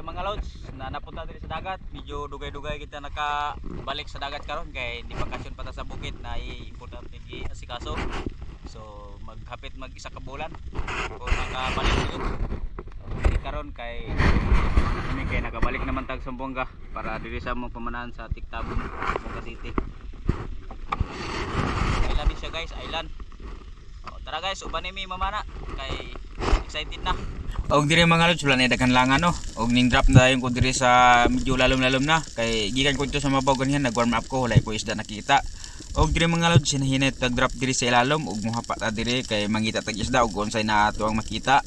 mga lods na napunta diri sa dagat. Medyo dugay-dugay kita nakabalik sa dagat karon kay di bakasyon pa ta sa bukid na importante gi asikaso. So maghapit mag isa ka bulan o nakabalik dito. Di karon kay nakabalik naman tag Zamboanga para diri sa among pamanahan sa Tiktabon, Zamboanga City. Island siya guys, island. O, tara guys, uban mi mamana kay excited na. Og diri mga lods wala na daghan langan no. Og ning drop na dayon ko diri sa medyo lalom-lalom na kay gikan ko dito sa mabaw ganyan nag-warm up ko wala ko isda nakita. Og diri mga lods hinahinay tag drop diri sa ilalom og mohapa ta diri kay mangita tag isda og unsay na ato ang makita.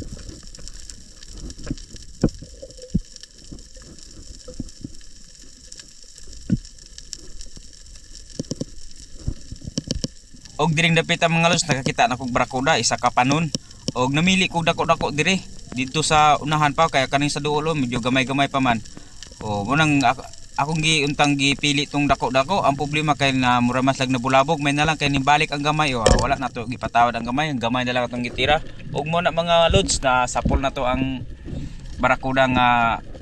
Og diring dapit ang mga lods nakakita na kog barakuda isa ka panon. Og namili kog dako-dako diri dito sa unahan pa kaya kaning sa duolo medyo gamay-gamay pa man. O munang akong giuntang gipili tong dako-dako. Ang problema kay na mura mas lag nabulabog may nalang kay nibalik ang gamay o wala na to gipatawad ang gamay na lang atong gitira. Og mo na mga lods na sapol na to ang barakuda nga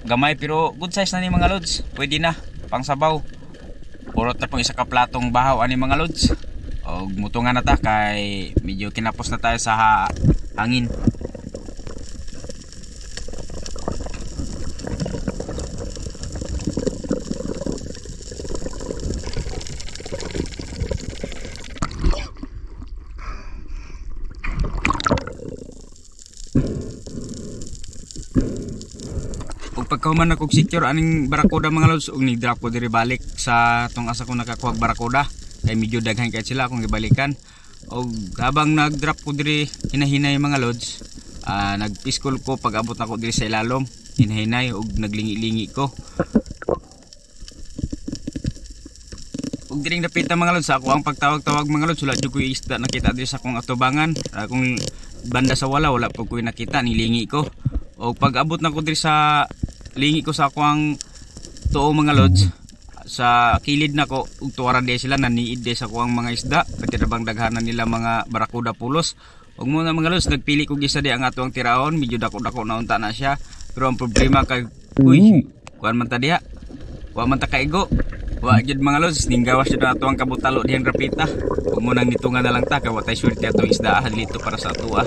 gamay pero good size na ni mga lods. Pwede na pang sabaw. Purot na pong isa ka platong bahaw ani mga lods. Og mutungan na ta kay medyo kinapos na tayo sa hangin. Og pagkahuman na kog secure aning barakuda mga lods og ni-drop ko diri balik sa tong asa ko nakakuha barakuda. Kay medyo daghan kay sila akong gibalikan. Og habang nag-drop ko diri hinahinay mga lods, nagpiskol ko pag abot ako diri sa ilalom, hinahinay og naglingi-lingi ko. Og diring dapit mga lods ako ang pagtawag-tawag mga lods, wala jud ko isda nakita diri sa akong atubangan. Kung banda sa wala pa ko nakita nilingi ko. Og pag abot na ko diri sa lingi ko sa akong tuo mga lods, sa kilid na ko ug tuwara de sila naniid de sa kuang mga isda pati bang daghanan nila mga barakuda pulos. Ug mo na mga lods nagpili ko gisa de ang atuang tiraon medyo dako-dako na unta na siya pero ang problema kay kuan man ta diha wa man ta kaigo wa gid mga lods ning gawas jud atuang kabutalo dihang rapita. Ug mo nang nitungan na lang ta kay wa tay swerte atong isda dito para sa atua.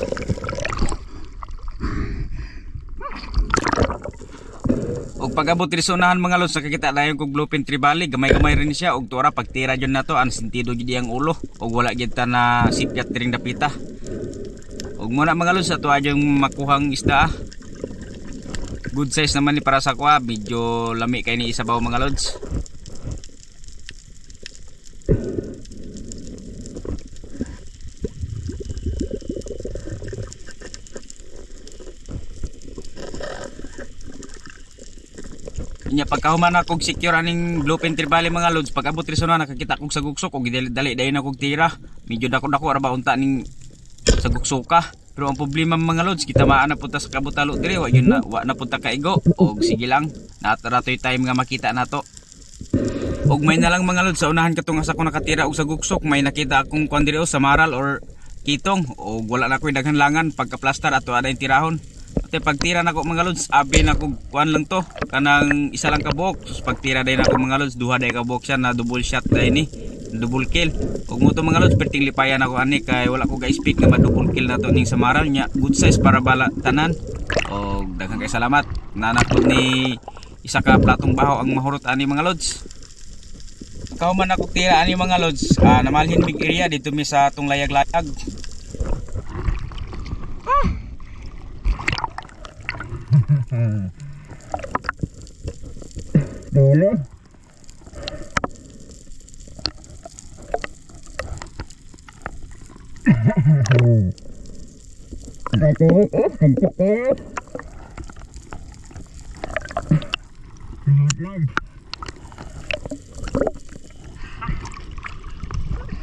Og pag-abot diri sa unahan mga lods nakakita dayon kog bluefin tribali gamay-gamay rin siya og tuara pagtira jud nato ang sentido gid ang ulo og wala gid ta na sipyat diring dapita. Og muna mga lods ato adyong makuhang isda. Good size naman ni para sa kuha, medyo lami kay ni isabaw mga lods. Nya pagkahuman na kog secure aning bluefin tribali mga lods pag abot ri na nakakita kog sa guksok og dali dayon na kog tira medyo dako-dako ra ba unta ning sa guksoka pero ang problema mga lods kita maana punta sa kabutalo diri wa na punta kaigo og sige lang nataratoy time nga makita nato. Og may na lang mga lods sa unahan katong asa ko nakatira og sa guksok may nakita akong kuan diri sa maral or kitong og wala na koy daghan langan pagka-plaster ato aday tirahon. Ate pagtira nako mga lods abi na kog kuan lang to kanang isa lang ka buok sus pagtira day nako mga lods duha day ka buok siya na double shot day ni double kill. Ug mo to mga lods perting lipayan ako ani kay wala ko ga speak nga ma-double kill na to ning samaral nya good size para bala tanan. Og daghang kay salamat nanakod ni isa ka platong bahaw ang mahurot ani mga lods. Ikaw man ako tira ani mga lods namalhin big area dito mi sa tong layag-layag. Dele.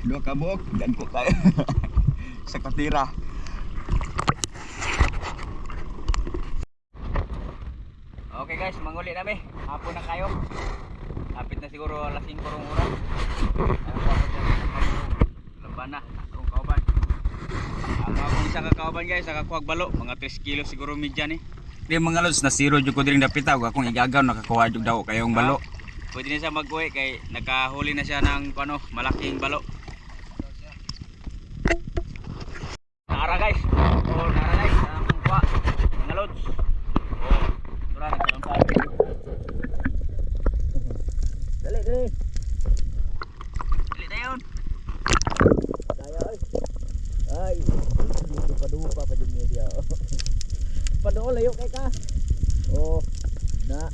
Dua kabuk dan tayo sa katira. Okay guys, manguli na mi. Hapon na kayo. Lapit na siguro alas 5 rong oras. Laban na rong kauban. Ang akong isa ka kauban guys, nakakuha balo, mga 3 kilo siguro medya ni. Di mga lods na zero jud ko diri dapita ug akong igagaw nakakuha jud daw kayong balo. Pwede na siya mag-uwi kay nakahuli na siya ng ano, malaking balo. Nara guys. Oh, nara guys. Ang kuha. Mga lods. Oh, tura nagkalampas. Dali, dali. Dali dayon. Daya ay. Ay, dupa pa jud media. Padol layo kay ka. Oh, na.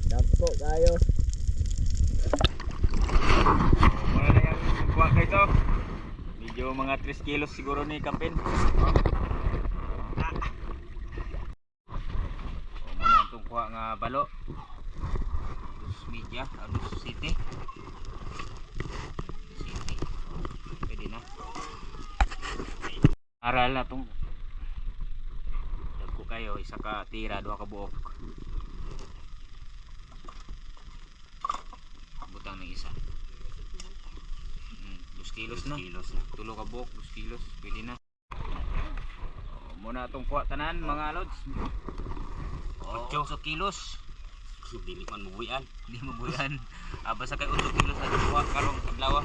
Dapko kayo. Wala na yung kuha kayo ito. Medyo mga 3 kilos siguro ni Kapin. Muna itong kuha nga balo. Dos media, dos city. City. Pwede na. Aral na itong dagko kayo, isa ka tira, 2 ka buok. Butang ng isa. 2 kilos na. 2 ka buok, 2 kilos. Pwede na. Muna itong kuha tanan mga lods. 8 kilos. Dili man mubuyan. Hindi mo buyan. Basta kay 8 kilos na kuha karong adlaw.